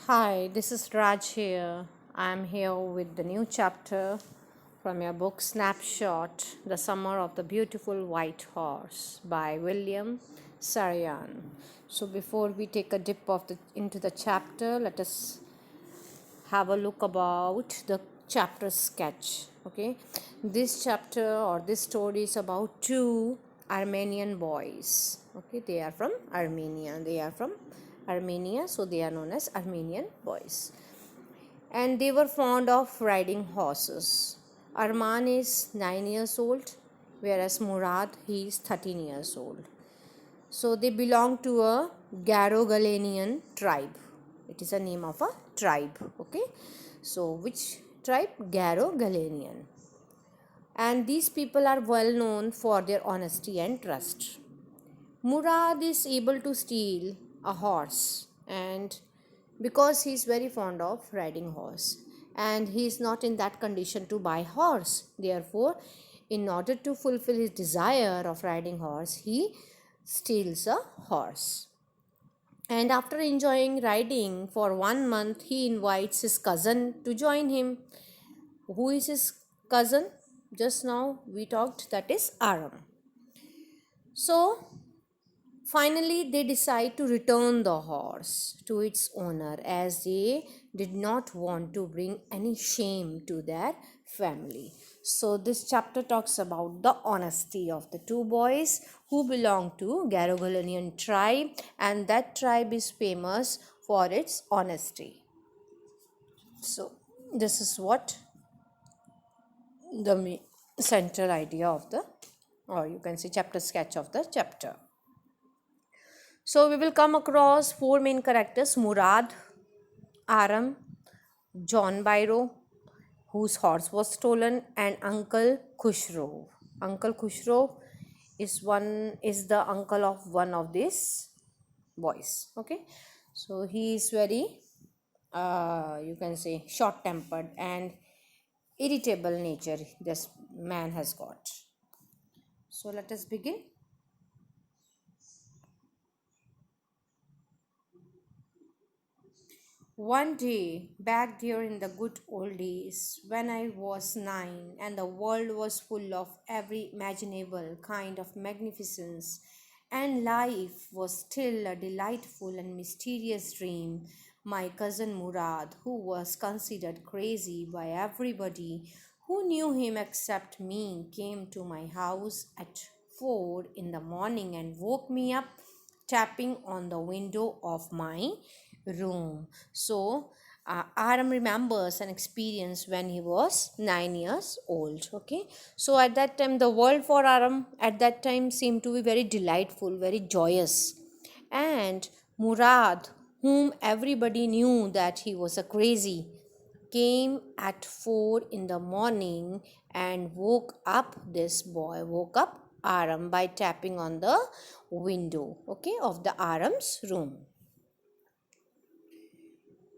Hi, this is Raj here. I'm here with the new chapter from your book Snapshot, The Summer of the Beautiful White Horse by William Sarian. So before we take a dip into the chapter, let us have a look about the chapter sketch. Okay, this chapter or this story is about two Armenian boys. Okay, they are from Armenia, so they are known as Armenian boys, and they were fond of riding horses. Arman is 9 years old, whereas Murad he is 13 years old. So they belong to a Garogalanian tribe. It is a name of a tribe. Okay. So which tribe? Garogalanian. And these people are well known for their honesty and trust. Murad is able to steal a horse, and because he is very fond of riding horse, and he is not in that condition to buy horse, therefore in order to fulfill his desire of riding horse, he steals a horse. And after enjoying riding for 1 month, he invites his cousin to join him. Who is his cousin? Just now we talked, that is Aram. So finally, they decide to return the horse to its owner, as they did not want to bring any shame to their family. So this chapter talks about the honesty of the two boys who belong to Garogalanian tribe, and that tribe is famous for its honesty. So this is what the central idea of the, or you can say chapter sketch of the chapter. So we will come across four main characters: Murad, Aram, John Byro, whose horse was stolen, and Uncle Kushrov. Uncle Kushrov is the uncle of one of these boys. Okay, so he is very you can say short tempered and irritable nature this man has got. So let us begin. One day, back there in the good old days, when I was 9 and the world was full of every imaginable kind of magnificence, and life was still a delightful and mysterious dream, my cousin Murad, who was considered crazy by everybody who knew him except me, came to my house at 4 in the morning and woke me up tapping on the window of my room. So, Aram remembers an experience when he was 9 years old. Okay, so at that time, the world for Aram at that time seemed to be very delightful, very joyous, and Murad, whom everybody knew that he was a crazy, came at 4 in the morning and woke up Aram by tapping on the window, okay, of the Aram's room.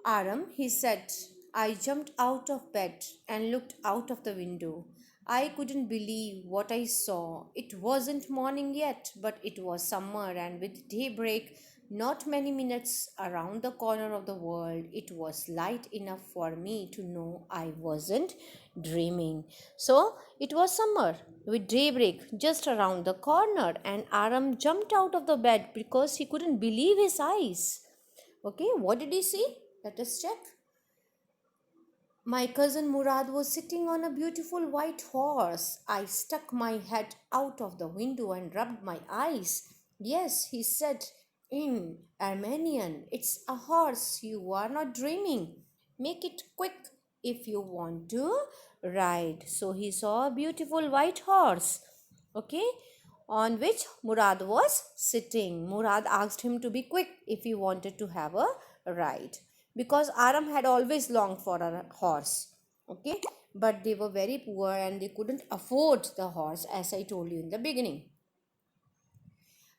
Aram, he said. I jumped out of bed and looked out of the window. I couldn't believe what I saw. It wasn't morning yet, but it was summer, and with daybreak, not many minutes around the corner of the world, it was light enough for me to know I wasn't dreaming. So it was summer with daybreak just around the corner, and Aram jumped out of the bed because he couldn't believe his eyes. Okay, what did he see? Let us check. My cousin Murad was sitting on a beautiful white horse. I stuck my head out of the window and rubbed my eyes. Yes, he said in Armenian, it's a horse. You are not dreaming. Make it quick if you want to ride. So he saw a beautiful white horse, okay, on which Murad was sitting. Murad asked him to be quick if he wanted to have a ride, because Aram had always longed for a horse. Okay, but they were very poor and they couldn't afford the horse, as I told you in the beginning.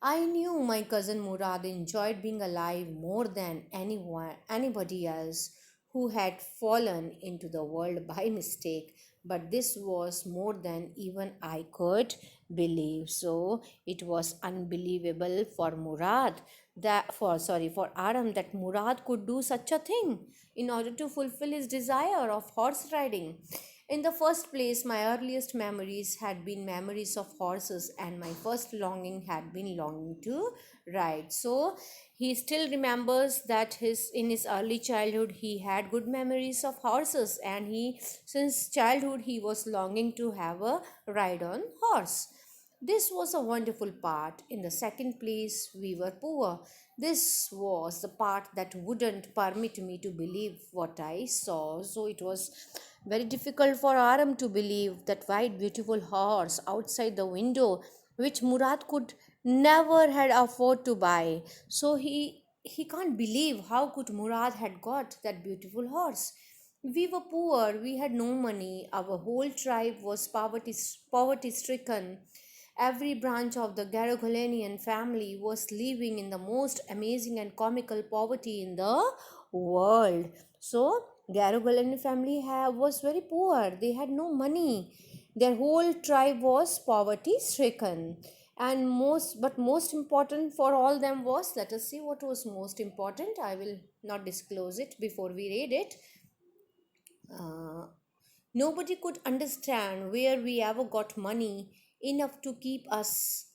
I knew my cousin Murad enjoyed being alive more than anybody else who had fallen into the world by mistake, but this was more than even I could believe. So it was unbelievable for Murad that for Aram that Murad could do such a thing in order to fulfill his desire of horse riding. In the first place, my earliest memories had been memories of horses, and my first longing had been longing to ride. So he still remembers that his in his early childhood he had good memories of horses, and he since childhood he was longing to have a ride on horse. This was a wonderful part. In the second place, we were poor. This was the part that wouldn't permit me to believe what I saw. So it was very difficult for Aram to believe that white, beautiful horse outside the window, which Murad could never had afford to buy. So he can't believe how could Murad had got that beautiful horse. We were poor, we had no money, our whole tribe was poverty stricken. Every branch of the Garogolanian family was living in the most amazing and comical poverty in the world. So, Garogolanian family was very poor. They had no money. Their whole tribe was poverty stricken. And most important for all them was, let us see what was most important. I will not disclose it before we read it. Uh, Nobody could understand where we ever got money enough to keep us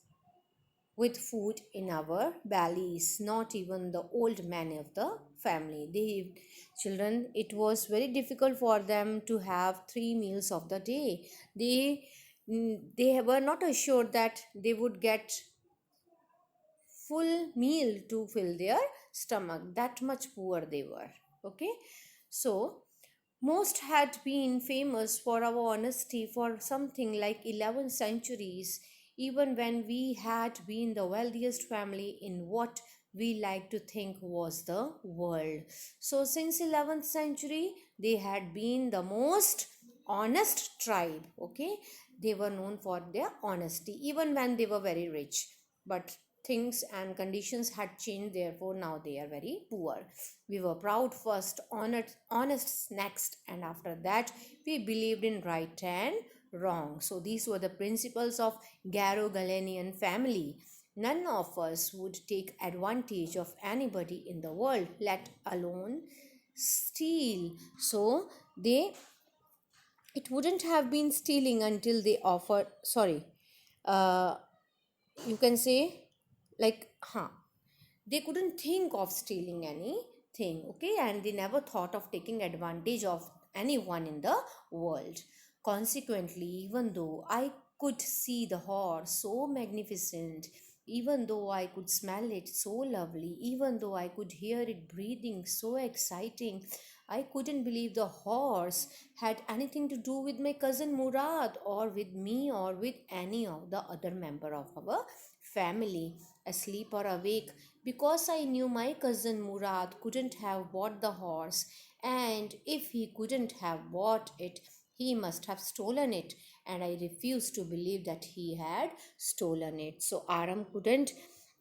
with food in our bellies, not even the old men of the family. They children, it was very difficult for them to have three meals of the day. They were not assured that they would get full meal to fill their stomach. That much poor they were. Okay, so most had been famous for our honesty for something like 11 centuries, even when we had been the wealthiest family in what we like to think was the world. So, since 11th century, they had been the most honest tribe. Okay, they were known for their honesty, even when they were very rich. But things and conditions had changed, therefore, now they are very poor. We were proud first, honest next, and after that, we believed in right and wrong. So, these were the principles of Garo Galenian family. None of us would take advantage of anybody in the world, let alone steal. So, they it wouldn't have been stealing until they offered, sorry, uh, you can say, like, they couldn't think of stealing anything, okay, and they never thought of taking advantage of anyone in the world. Consequently, even though I could see the horse so magnificent, even though I could smell it so lovely, even though I could hear it breathing so exciting, I couldn't believe the horse had anything to do with my cousin Murad, or with me, or with any of the other member of our family, asleep or awake, because I knew my cousin Murad couldn't have bought the horse, and if he couldn't have bought it, he must have stolen it, and I refused to believe that he had stolen it. So Aram couldn't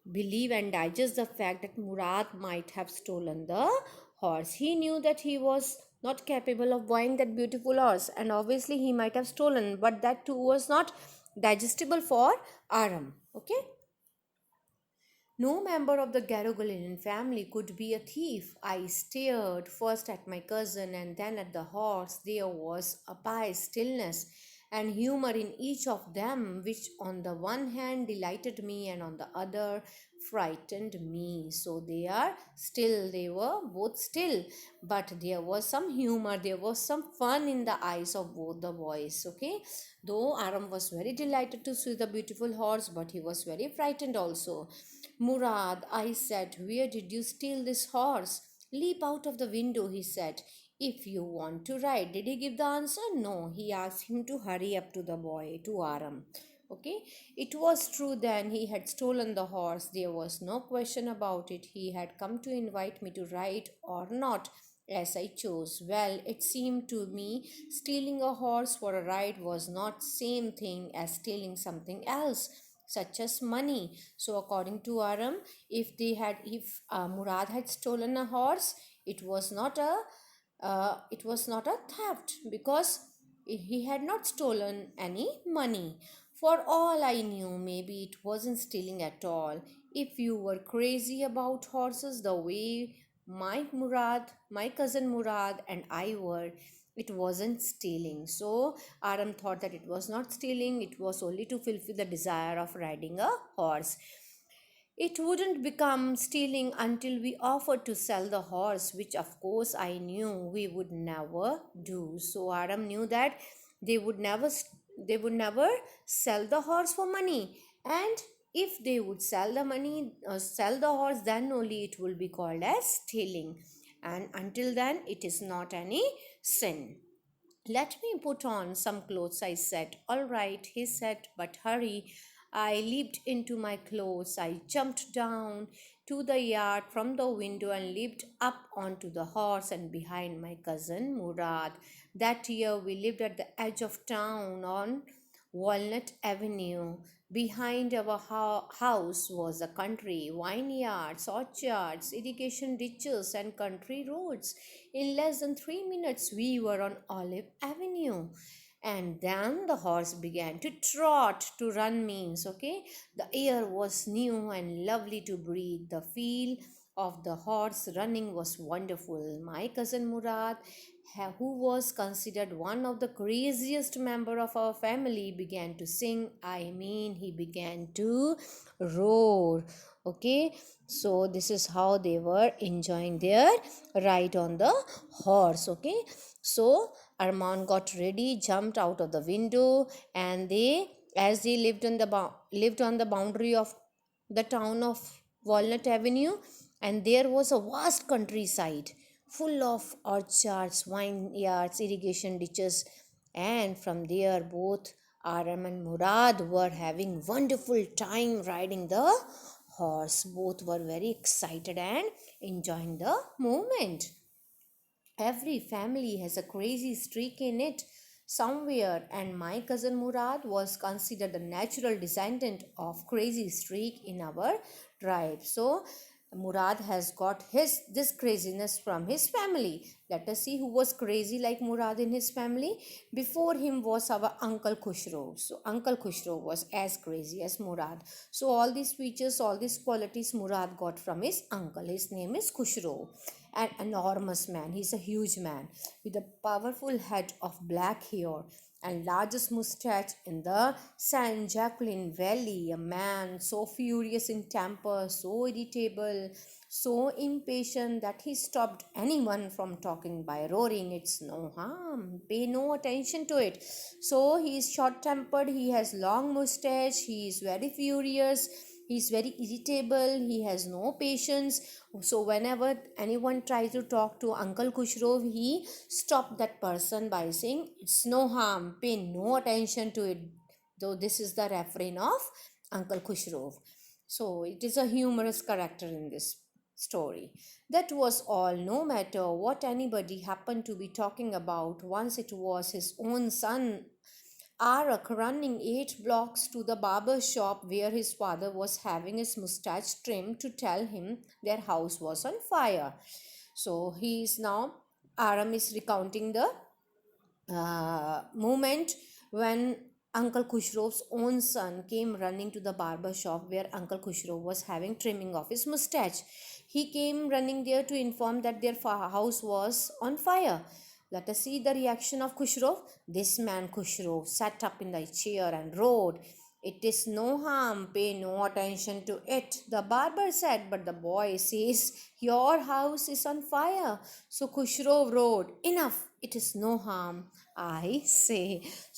believe and digest the fact that Murad might have stolen the horse. He knew that he was not capable of buying that beautiful horse, and obviously he might have stolen, but that too was not digestible for Aram. Okay. No member of the Garogolinian family could be a thief. I stared first at my cousin and then at the horse. There was a pious stillness and humor in each of them, which on the one hand delighted me and on the other frightened me. So they were both still, but there was some humor, there was some fun in the eyes of both the boys. Okay, though Aram was very delighted to see the beautiful horse, but he was very frightened also. Murad, I said, where did you steal this horse? Leap out of the window, he said, if you want to ride. Did he give the answer? No, he asked him to hurry up to the boy, to Aram. Okay, it was true then, he had stolen the horse. There was no question about it. He had come to invite me to ride or not, as I chose. Well, it seemed to me stealing a horse for a ride was not same thing as stealing something else, such as money. So according to Aram, if Murad had stolen a horse, it was not a theft, because he had not stolen any money. For all I knew, maybe it wasn't stealing at all. If you were crazy about horses the way my cousin Murad and I were, it wasn't stealing. So Aram thought that it was not stealing, it was only to fulfill the desire of riding a horse. It wouldn't become stealing until we offered to sell the horse, which of course I knew we would never do. So Adam knew that they would never they would never sell the horse for money, and if they would sell the money sell the horse, then only it will be called as stealing, and until then it is not any sin. Let me put on some clothes, I said. All right, he said, but hurry. I leaped into my clothes. I jumped down to the yard from the window and leaped up onto the horse and behind my cousin Murad. That year we lived at the edge of town on Walnut Avenue. Behind our house was the country, vineyards, orchards, irrigation ditches, and country roads. In less than 3 minutes, we were on Olive Avenue. And then the horse began to trot. To run means, okay? The air was new and lovely to breathe. The feel of the horse running was wonderful. My cousin Murad, who was considered one of the craziest member of our family, began to sing. I mean, he began to roar. Okay, so this is how they were enjoying their ride on the horse. Okay, so Arman got ready, jumped out of the window, and they, as they lived on the boundary of the town of Walnut Avenue, and there was a vast countryside full of orchards, vineyards, irrigation ditches, and from there both Aram and Murad were having wonderful time riding the horse. Both were very excited and enjoying the moment. Every family has a crazy streak in it somewhere, and my cousin Murad was considered the natural descendant of crazy streak in our tribe. So Murad has got his this craziness from his family. Let us see who was crazy like Murad in his family. Before him was our uncle Kushrov. So Uncle Kushrov was as crazy as Murad. So all these features, all these qualities Murad got from his uncle. His name is Kushrov, an enormous man. He's a huge man with a powerful head of black hair and largest mustache in the San Jacqueline Valley. A man so furious in temper, so irritable, so impatient that he stopped anyone from talking by roaring, "It's no harm, pay no attention to it." So he is short tempered, he has long mustache, he is very furious, he is very irritable, he has no patience. So whenever anyone tries to talk to Uncle Kushrov, he stopped that person by saying, "It's no harm, pay no attention to it." Though this is the refrain of Uncle Kushrov. So it is a humorous character in this story. That was all, no matter what anybody happened to be talking about. Once it was his own son Arak running 8 blocks to the barber shop where his father was having his mustache trimmed to tell him their house was on fire. So he is now, Aram is recounting the moment when Uncle Kushrov's own son came running to the barber shop where Uncle Kushrov was having trimming of his mustache. He came running there to inform that their house was on fire. Let us see the reaction of Kushrov. This man Kushrov sat up in the chair and roared, "It is no harm, pay no attention to it," the barber said. But the boy says, "Your house is on fire." So Kushrov roared, "Enough, it is no harm, I say."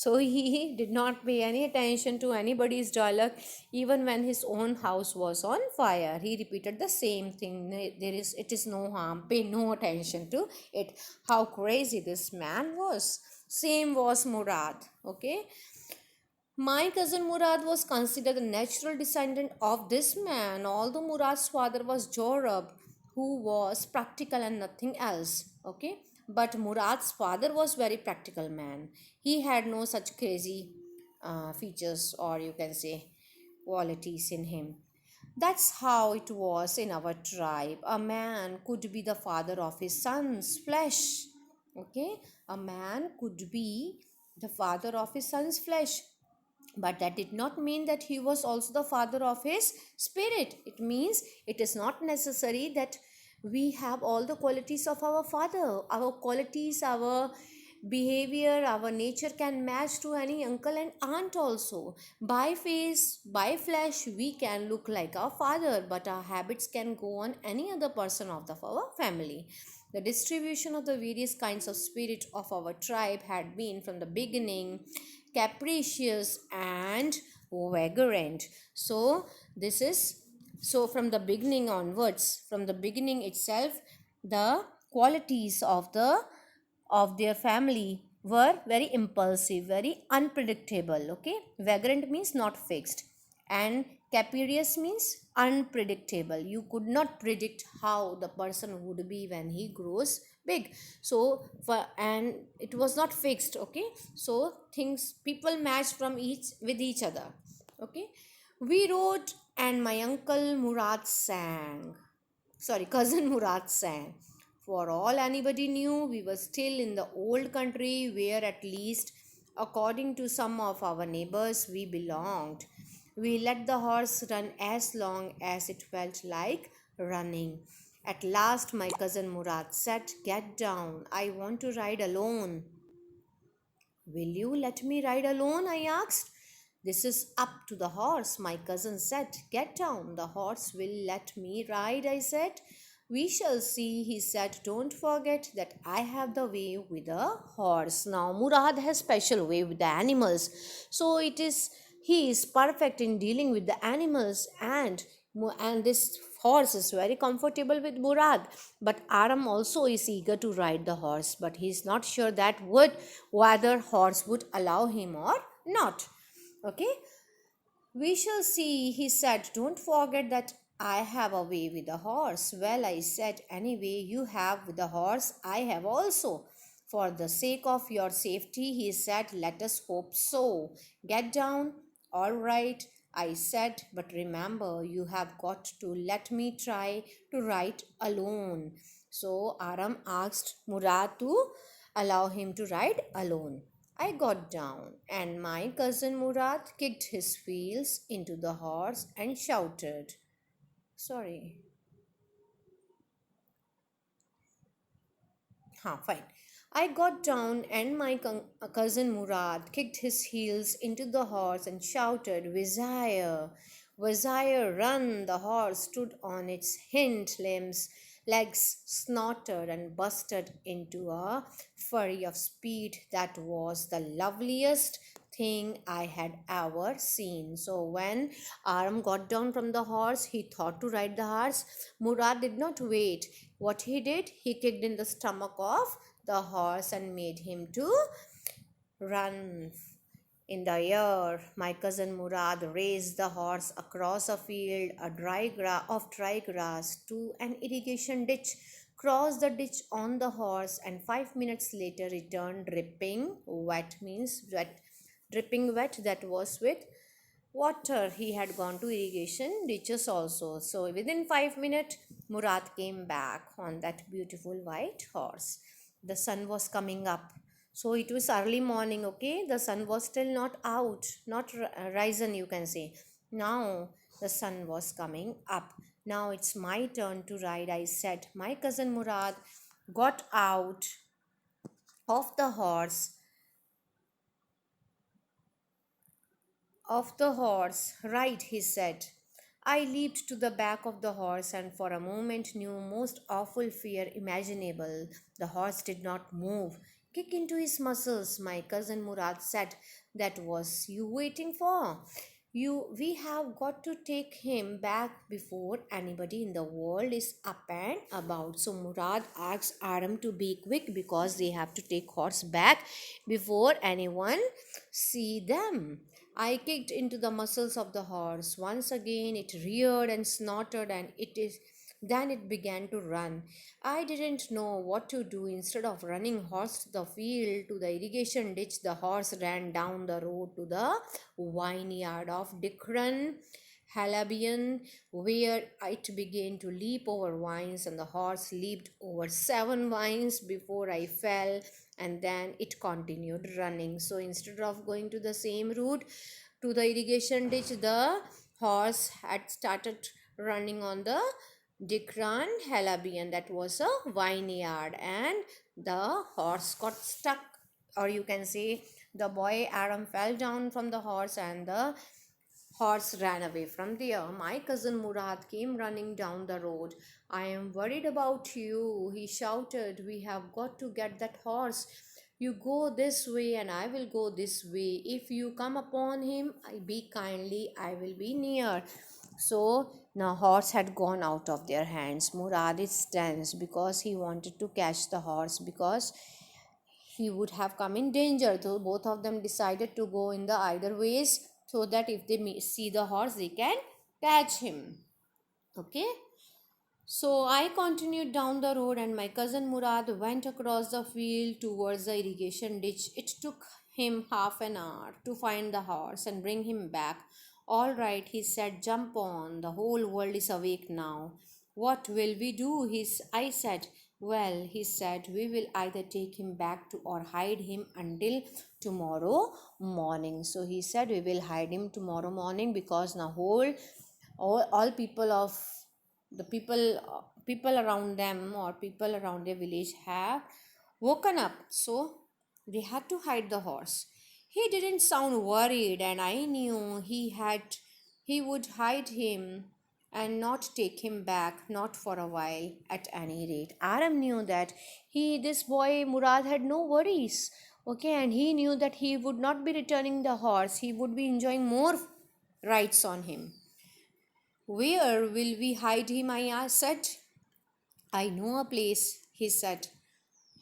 So he did not pay any attention to anybody's dialogue, even when his own house was on fire. He repeated the same thing. It is no harm, pay no attention to it. How crazy this man was. Same was Murad. Okay. My cousin Murad was considered the natural descendant of this man, although Murad's father was Jorab, who was practical and nothing else. Okay, but Murad's father was very practical man. He had no such crazy features, or you can say qualities in him. That's how it was in our tribe. A man could be the father of his son's flesh. Okay, a man could be the father of his son's flesh. But that did not mean that he was also the father of his spirit. It means it is not necessary that we have all the qualities of our father. Our qualities, our behavior, our nature can match to any uncle and aunt also. By face, by flesh, we can look like our father, but our habits can go on any other person of our family. The distribution of the various kinds of spirit of our tribe had been from the beginning capricious and vagrant. So this is, so from the beginning onwards, from the beginning itself, the qualities of their family were very impulsive, very unpredictable. Okay, vagrant means not fixed, and capricious means unpredictable. You could not predict how the person would be when he grows big. So for, and it was not fixed. Okay, so things, people match from each with each other. Okay, we wrote and my uncle Murad sang, sorry, cousin Murad sang. For all anybody knew, we were still in the old country where, at least according to some of our neighbors, we belonged. We let the horse run as long as it felt like running. At last, my cousin Murad said, "Get down, I want to ride alone." "Will you let me ride alone?" I asked. "This is up to the horse," my cousin said. "Get down, the horse will let me ride," I said. "We shall see," he said. "Don't forget that I have the way with the horse." Now, Murad has special way with the animals. So it is, he is perfect in dealing with the animals, and this horse is very comfortable with Murad. But Aram also is eager to ride the horse, but he is not sure that would whether horse would allow him or not. Okay, "We shall see," he said. "Don't forget that I have a way with the horse." "Well," I said, "any way you have with the horse, I have also." "For the sake of your safety," he said, "let us hope so. Get down." "All right," I said, "but remember, you have got to let me try to ride alone." So Aram asked Murad to allow him to ride alone. I got down, and my cousin Murad kicked his wheels into the horse and shouted. Sorry. Fine. I got down, and my cousin Murad kicked his heels into the horse and shouted, "Vizire! Vizire, run!" The horse stood on its hind limbs, legs snorted and busted into a flurry of speed that was the loveliest thing I had ever seen. So when Aram got down from the horse, he thought to ride the horse. Murad did not wait. What he did, he kicked in the stomach of the horse and made him to run in the air. My cousin Murad raced the horse across a field of dry grass to an irrigation ditch, crossed the ditch on the horse, and 5 minutes later returned dripping wet, means wet, dripping wet, that was with water. He had gone to irrigation ditches also. So within 5 minutes, Murad came back on that beautiful white horse. The sun was coming up. So it was early morning, okay? The sun was still not out, not risen, you can say. Now the sun was coming up. "Now it's my turn to ride," I said. My cousin Murad got out of the horse Right, he said. I leaped to the back of the horse and for a moment knew most awful fear imaginable. The horse did not move. "Kick into his muscles," my cousin Murad said. "That was you waiting for. We have got to take him back before anybody in the world is up and about." So Murad asked Adam to be quick because they have to take horse back before anyone see them. I kicked into the muscles of the horse. Once again it reared and snorted, and then it began to run. I didn't know what to do. Instead of running horse to the field, to the irrigation ditch, the horse ran down the road to the vineyard of Dikran Halabian, where it began to leap over vines, and the horse leaped over 7 vines before I fell, and then it continued running. So instead of going to the same route, to the irrigation ditch, the horse had started running on the Dikran Halabian, that was a vineyard, and the horse got stuck, or you can say the boy Aram fell down from the horse and the horse ran away from there. My cousin Murad came running down the road. I am worried about you, he shouted. We have got to get that horse. You go this way and I will go this way. If you come upon him, I be kindly, I will be near. So the horse had gone out of their hands. Murad is tense because he wanted to catch the horse, because he would have come in danger. So both of them decided to go in the either ways, so that if they see the horse, they can catch him. Okay. So I continued down the road, and my cousin Murad went across the field towards the irrigation ditch. It took him half an hour to find the horse and bring him back. All right, he said, jump on. The whole world is awake now. What will we do? I said. Well, he said, we will either take him back to or hide him until tomorrow morning. So he said, we will hide him tomorrow morning, because the whole all people of the people around them, or people around their village, have woken up, so they had to hide the horse. He didn't sound worried, and I knew he would hide him and not take him back, not for a while at any rate. Aram knew that this boy Murad had no worries. Okay, and he knew that he would not be returning the horse, he would be enjoying more rides on him. Where will we hide him? I said. I know a place, he said.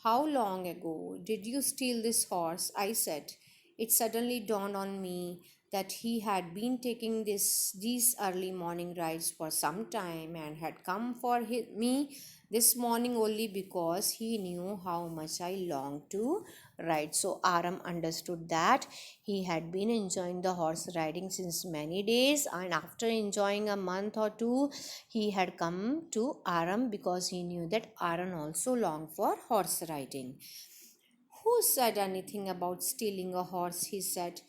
How long ago did you steal this horse? I said. It suddenly dawned on me that he had been taking these early morning rides for some time, and had come for me this morning only because he knew how much I longed to ride. So Aram understood that he had been enjoying the horse riding since many days, and after enjoying a month or two, he had come to Aram because he knew that Aram also longed for horse riding. Who said anything about stealing a horse? He said.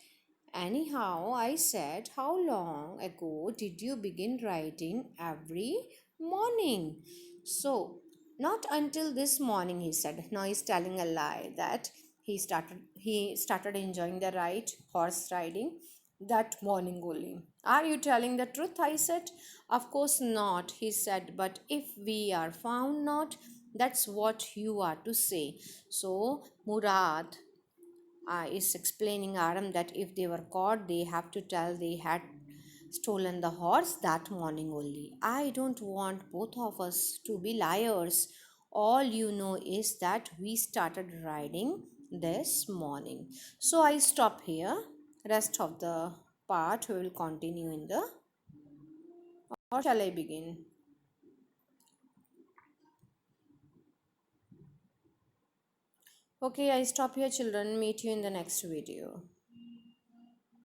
Anyhow, I said, how long ago did you begin riding every morning? So, not until this morning, he said. Now he's telling a lie that he started enjoying the ride, horse riding, that morning only. Are you telling the truth? I said. Of course not, he said, but if we are found not, that's what you are to say. So Murad is explaining Aram that if they were caught, they have to tell they had stolen the horse that morning only. I don't want both of us to be liars. All you know is that we started riding this morning. So I stop here. Rest of the part we will continue in the, or shall I begin? Okay, I stop here, children. Meet you in the next video.